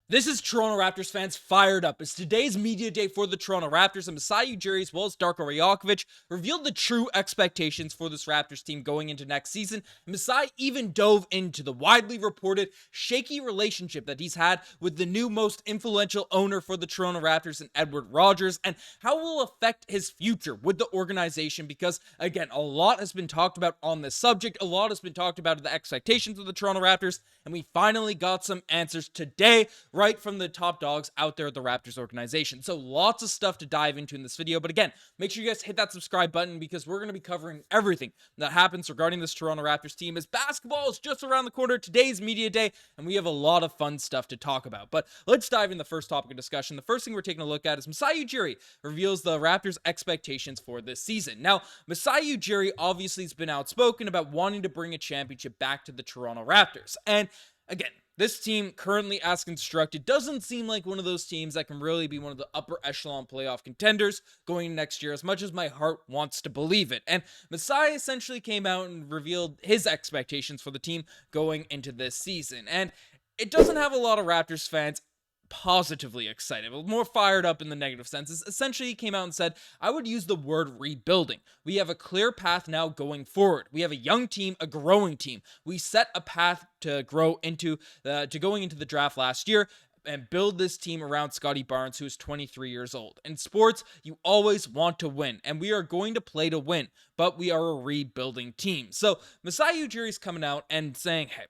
This is Toronto Raptors fans fired up as today's media day for the Toronto Raptors and Masai Ujiri as well as Darko Rajakovic revealed the true expectations for this Raptors team going into next season. Masai even dove into the widely reported shaky relationship that he's had with the new most influential owner for the Toronto Raptors in Edward Rogers and how it will affect his future with the organization because, again, a lot has been talked about on this subject. A lot has been talked about the expectations of the Toronto Raptors, and we finally got some answers today right from the top dogs out there at the Raptors organization. So lots of stuff to dive into in this video. But again, make sure you guys hit that subscribe button because we're going to be covering everything that happens regarding this Toronto Raptors team as basketball is just around the corner. Today's media day, and we have a lot of fun stuff to talk about. But let's dive in the first topic of discussion. The first thing we're taking a look at is Masai Ujiri reveals the Raptors' expectations for this season. Now, Masai Ujiri obviously has been outspoken about wanting to bring a championship back to the Toronto Raptors. And again, this team, currently as constructed, doesn't seem like one of those teams that can really be one of the upper echelon playoff contenders going next year, as much as my heart wants to believe it. And Masai essentially came out and revealed his expectations for the team going into this season. And it doesn't have a lot of Raptors fans positively excited, but more fired up in the negative sense. Essentially, he came out and said, I would use the word rebuilding. We have a clear path now going forward. We have a young team, a growing team. We set a path to grow into going into the draft last year and build this team around Scottie Barnes, who is 23 years old. In sports, you always want to win, and we are going to play to win, but we are a rebuilding team. So Masai Ujiri's coming out and saying, hey,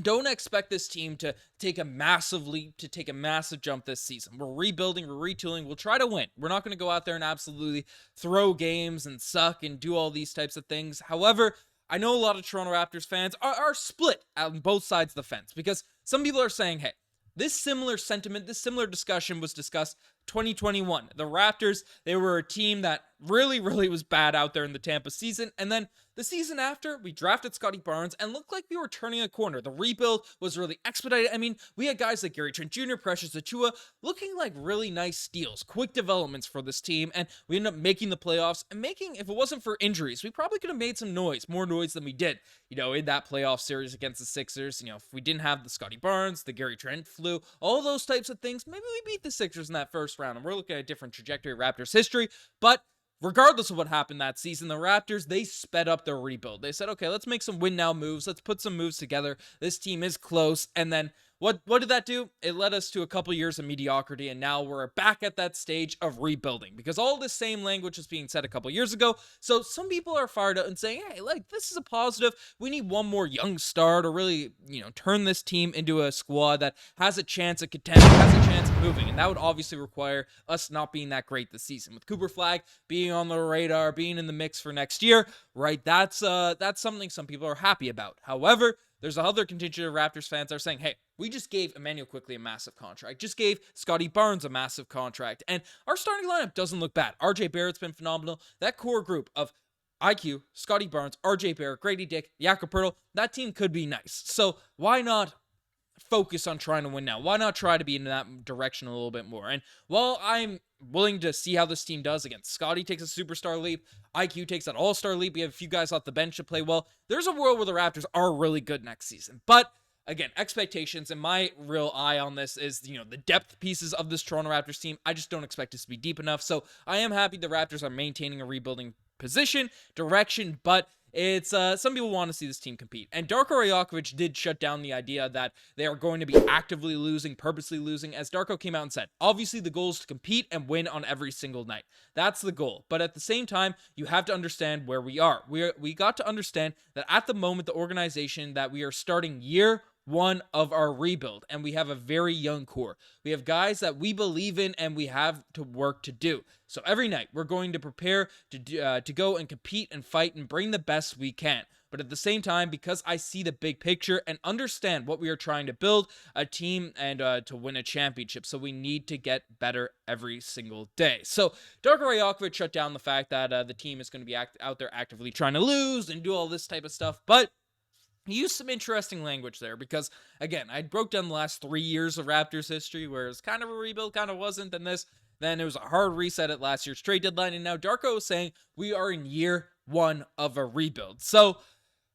don't expect this team to take a massive leap, to take a massive jump this season. We're rebuilding, we're retooling, we'll try to win. We're not going to go out there and absolutely throw games and suck and do all these types of things. However, I know a lot of Toronto Raptors fans are split on both sides of the fence because some people are saying, hey, this similar sentiment, this similar discussion was discussed 2021. The Raptors, they were a team that really was bad out there in the Tampa season. And then the season after, we drafted Scottie Barnes and looked like we were turning a corner. The rebuild was really expedited. I mean, we had guys like Trent Jr, Precious Achiuwa, looking like really nice steals, quick developments for this team. And we ended up making the playoffs and making, if it wasn't for injuries, we probably could have made some noise, more noise than we did, in that playoff series against the Sixers. If we didn't have the Scottie Barnes, the Gary Trent flu, all those types of things, maybe we beat the Sixers in that first round. And we're looking at a different trajectory of Raptors history. But regardless of what happened that season, the Raptors, they sped up their rebuild. They said, okay, let's make some win now moves. Let's put some moves together. This team is close. And then what did that do? It led us to a couple years of mediocrity, and now we're back at that stage of rebuilding because all this same language was being said a couple years ago. So some people are fired up and saying, hey, this is a positive. We need one more young star to really, turn this team into a squad that has a chance of contending, has a chance of moving, and that would obviously require us not being that great this season. With Cooper Flag being on the radar, being in the mix for next year, right? That's something some people are happy about. However, there's another contingent of Raptors fans that are saying, hey, we just gave Immanuel Quickley a massive contract, just gave Scottie Barnes a massive contract, and our starting lineup doesn't look bad. RJ Barrett's been phenomenal. That core group of IQ, Scottie Barnes, RJ Barrett, Gradey Dick, Jakob Poeltl, that team could be nice. So why not focus on trying to win now? Why not try to be in that direction a little bit more? And while I'm willing to see how this team does again, Scottie takes a superstar leap, IQ takes an all-star leap, we have a few guys off the bench to play well, there's a world where the Raptors are really good next season. But again, expectations, and my real eye on this is, the depth pieces of this Toronto Raptors team. I just don't expect this to be deep enough. So I am happy the Raptors are maintaining a rebuilding position, direction, but it's some people want to see this team compete. And Darko Rajakovic did shut down the idea that they are going to be actively losing, purposely losing, as Darko came out and said, obviously the goal is to compete and win on every single night. That's the goal. But at the same time, you have to understand where we are. We got to understand that at the moment, the organization that we are starting year one of our rebuild, and we have a very young core. We have guys that we believe in, and we have to work to do. So every night we're going to prepare to go and compete and fight and bring the best we can. But at the same time, because I see the big picture and understand what we are trying to build, a team and to win a championship. So we need to get better every single day. So Darko Rajakovic shut down the fact that the team is going to be out there actively trying to lose and do all this type of stuff. But he used some interesting language there because, again, I broke down the last 3 years of Raptors history where it's kind of a rebuild, kind of wasn't, then it was a hard reset at last year's trade deadline, and now Darko is saying we are in year one of a rebuild. So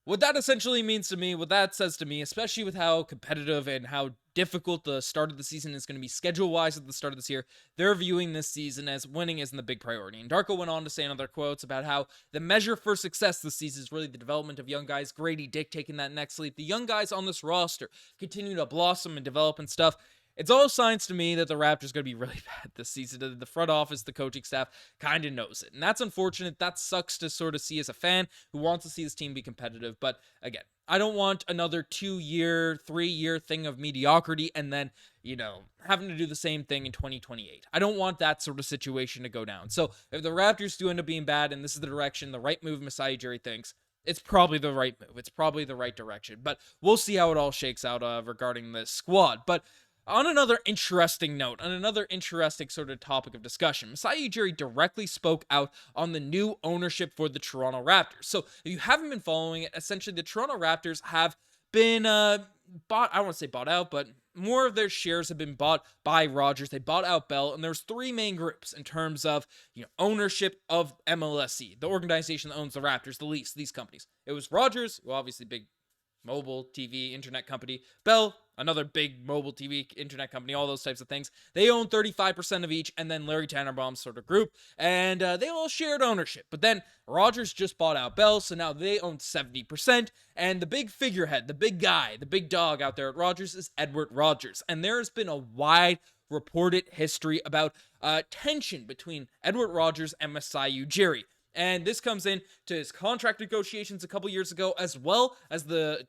what that essentially means to me, what that says to me, especially with how competitive and how difficult the start of the season is going to be schedule-wise at the start of this year, they're viewing this season as winning isn't the big priority. And Darko went on to say in other quotes about how the measure for success this season is really the development of young guys, Gradey Dick taking that next leap, the young guys on this roster continue to blossom and develop and stuff. It's all signs to me that the Raptors are going to be really bad this season. The front office, the coaching staff kind of knows it. And that's unfortunate. That sucks to sort of see as a fan who wants to see this team be competitive. But again, I don't want another 2-year, 3-year thing of mediocrity and then, having to do the same thing in 2028. I don't want that sort of situation to go down. So if the Raptors do end up being bad and this is the direction, the right move Masai Ujiri thinks, it's probably the right move. It's probably the right direction. But we'll see how it all shakes out regarding this squad. But on another interesting note, on another interesting sort of topic of discussion, Masai Ujiri directly spoke out on the new ownership for the Toronto Raptors. So if you haven't been following it, essentially the Toronto Raptors have been bought, I don't want to say bought out, but more of their shares have been bought by Rogers. They bought out Bell, and there's 3 main groups in terms of ownership of MLSE, the organization that owns the Raptors, the Leafs, these companies. It was Rogers, who obviously big mobile TV internet company, Bell, another big mobile TV internet company, all those types of things. They own 35% of each, and then Larry Tannerbaum's sort of group, and they all shared ownership. But then Rogers just bought out Bell, so now they own 70%, and the big figurehead, the big guy, the big dog out there at Rogers is Edward Rogers, and there has been a wide reported history about tension between Edward Rogers and Masai Ujiri. And this comes in to his contract negotiations a couple years ago, as well as the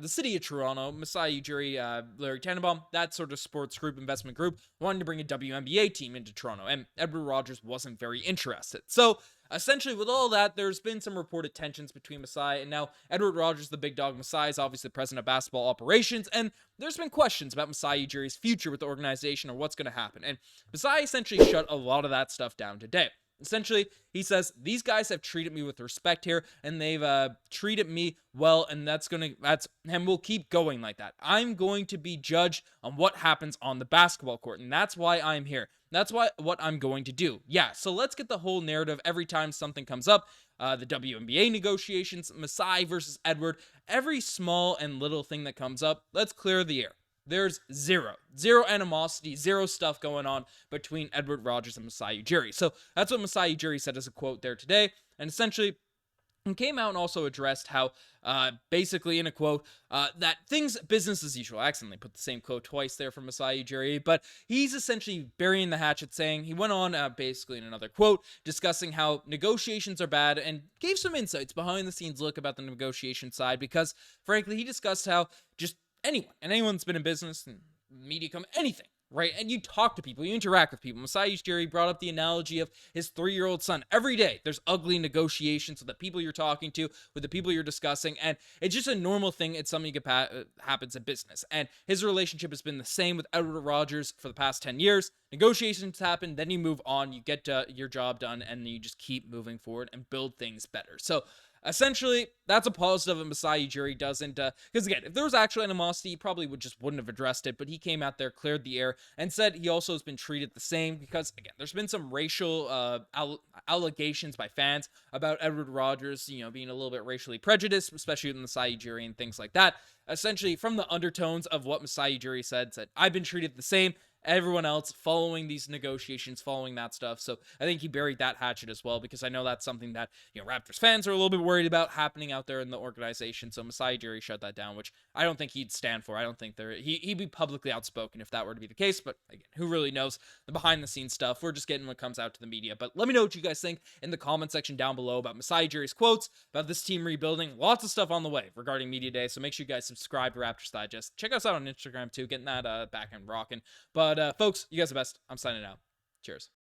city of Toronto, Masai Ujiri, Larry Tannerbaum, that sort of sports group, investment group, wanting to bring a WNBA team into Toronto, and Edward Rogers wasn't very interested. So essentially, with all that, there's been some reported tensions between Masai and now Edward Rogers, the big dog. Masai is obviously the president of basketball operations, and there's been questions about Masai Ujiri's future with the organization or what's going to happen. And Masai essentially shut a lot of that stuff down today. Essentially, he says, these guys have treated me with respect here, and they've treated me well, and and we'll keep going like that. I'm going to be judged on what happens on the basketball court, and that's why I'm here. That's what I'm going to do. Yeah, so let's get the whole narrative every time something comes up. The WNBA negotiations, Masai versus Edward, every small and little thing that comes up, let's clear the air. There's zero animosity, zero stuff going on between Edward Rogers and Masai Ujiri. So that's what Masai Ujiri said as a quote there today. And essentially, he came out and also addressed how, basically in a quote, that things business as usual. I accidentally put the same quote twice there from Masai Ujiri, but he's essentially burying the hatchet, saying, he went on basically in another quote, discussing how negotiations are bad and gave some insights behind the scenes look about the negotiation side, because frankly, he discussed how just anyone's been in business and media anything, right? And you talk to people, you interact with people. Masai Ujiri brought up the analogy of his 3-year-old son. Every day, there's ugly negotiations with the people you're talking to, with the people you're discussing, and it's just a normal thing. It's something that happens in business. And his relationship has been the same with Edward Rogers for the past 10 years. Negotiations happen, then you move on, you get your job done, and you just keep moving forward and build things better. So essentially, that's a positive, and Masai Ujiri doesn't, because again, if there was actual animosity, he probably wouldn't have addressed it, but he came out there, cleared the air, and said he also has been treated the same, because again, there's been some racial allegations by fans about Edward Rogers, being a little bit racially prejudiced, especially with Masai Ujiri and things like that. Essentially, from the undertones of what Masai Ujiri said, I've been treated the same, everyone else following these negotiations, following that stuff. So I think he buried that hatchet as well, because I know that's something that, Raptors fans are a little bit worried about happening out there in the organization. So Masai Ujiri shut that down, which I don't think he'd stand for. I don't think he'd be publicly outspoken if that were to be the case. But again, who really knows the behind the scenes stuff? We're just getting what comes out to the media. But let me know what you guys think in the comment section down below about Masai Ujiri's quotes, about this team rebuilding. Lots of stuff on the way regarding Media Day. So make sure you guys subscribe to Raptors Digest. Check us out on Instagram too, getting that back and rocking. But folks, you guys are the best. I'm signing out. Cheers.